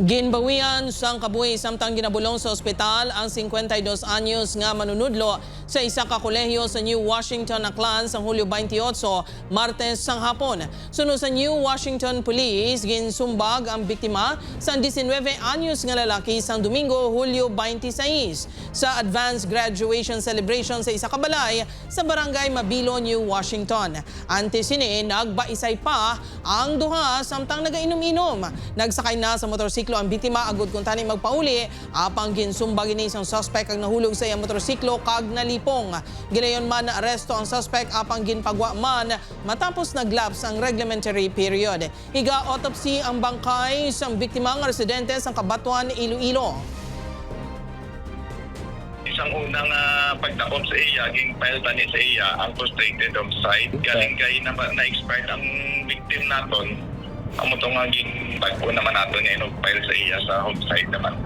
Ginbawian sang kabuhi samtang ginabulong sa ospital ang 52 anyos nga manunudlo sa isa ka kolehiyo sa New Washington, Aklan sa Hulyo 28, Martes sang hapon. Sunod sa New Washington Police, ginsumbag ang biktima sa 19 anyos nga lalaki sang Domingo, Hulyo 26 sa advanced graduation celebration sa isa ka balay sa Barangay Mabilo, New Washington. Ante sini nagbaisay pa ang duha samtang nagainom-inom. Nagsakay na sa motorsiklo ang biktima agud kun tani magpauli apang ginsumbag ini isang suspect ang nahulog sa iyang motorsiklo kag nalipong. Gilayon man na aresto ang suspect apang ginpagwa man matapos naglaps ang reglementary period. Iga-autopsy ang bangkay sa biktima nga residente sa Cabatuan, Iloilo. Isang unang pagtakop sa iya, ging file tani sa iya ang frustrated homicide. Galing kay na-expired ang victim naton. Ang mutong ging tagpo naman nato niya file sa iya sa homicide naman.